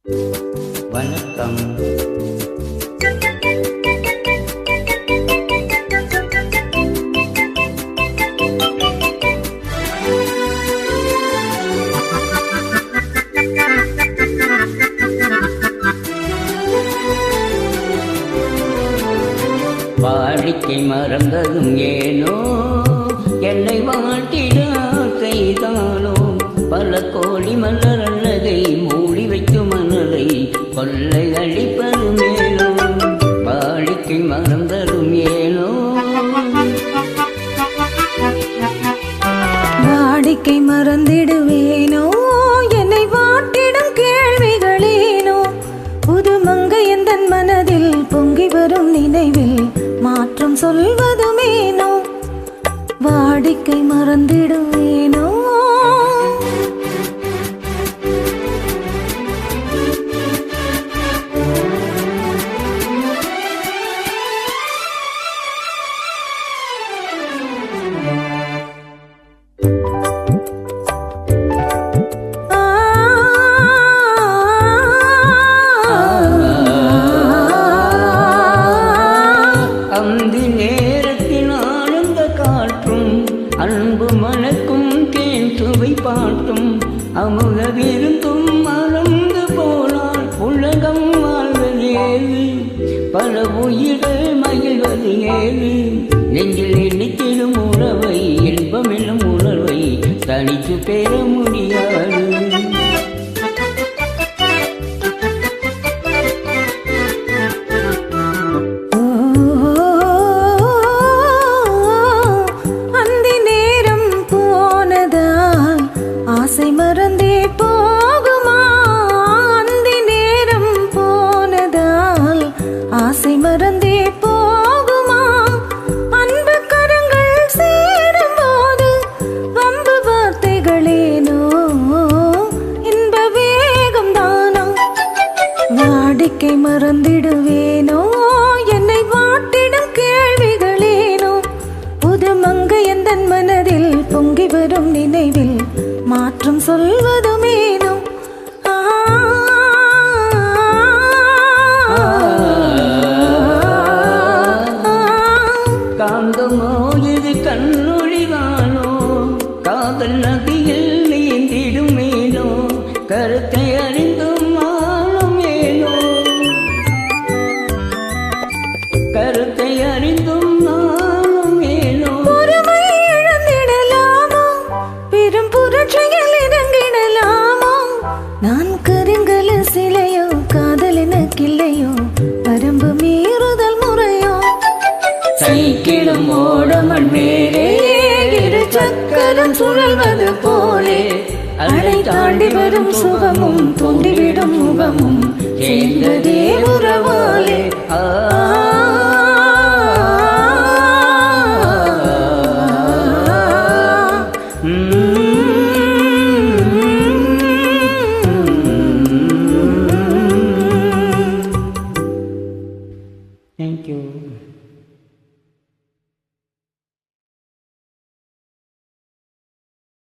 வணக்கம். வாடிக்கை மறந்ததும் ஏனோ, என்னை வாழ்த்திட செய்தானோ, பல கோடி மலர் அல்லதை மூடி வைக்கும் மணலை கொள்ளை அழிப்பது மேலோ. வாடிக்கை மறந்ததும் ஏனோ, வாடிக்கை மறந்திடுவேனோ, என்னை வாட்டிடும் கேள்விகளேனோ, புது மங்கை எந்தன் மனதில் பொங்கி வரும் நினைவில் மாற்றம் சொல்வதுமேனோ. வாடிக்கை மறந்திடுவேனோ, அந்த நேரத்தில் ஆனந்த காற்றும் அன்பு மணக்கும் தேன் சுவை பாட்டும் அமுத விருந்தும் மறந்து போனால் உலகம் வாழ்வது ஏது, பல உயிர்கள் மகிழ்வது ஏது. நெஞ்சில் எண்ணித்திடும் உறவை, இன்பமெனும் உணர்வை தனித்து பெற முடியாது. ஆசை மறந்தே போகுமா? அந்தி நேரம் போனதால் ஆசை மறந்தே போகுமா? அன்பு கரங்கள் சேரும் போது வம்பு வார்த்தைகளேனோ, இன்ப வேகம் தானோ. வாடிக்கை மறந்திடுவேனோ, என்னை வாட்டிடும் கேள்விகளேனோ, புது மங்கை எந்தன் மனதில் பொங்கி வரும் நினைவில் மாற்றம் சொல்வதுமேனோ. காந்தமோ இது கண்ணொழிவானோ, காதல் நதியில் நீந்திடுமேனோ, கருத்தை அறிந்தும் ஆளும் ஏனோ, கருத்தை அறிந்தும் ஆளும் ஏனோ. பொறுமை இழந்திடலாமோ, பெரும் புரட்சியில் இறங்கிடலாமோ, நான் கருங்கல சிலையோ, காதல் எனக்கில்லையோ, வரம்பு மீறுதல் முறையோ. சைக்கிளும் ஓடமன் மேலே இரு சக்கரம் சுழல்வது போலே, அலை தாண்டி வரும் சுகமும் தோண்டிவிடும் முகமும் சேர்ந்ததே உறவாலே.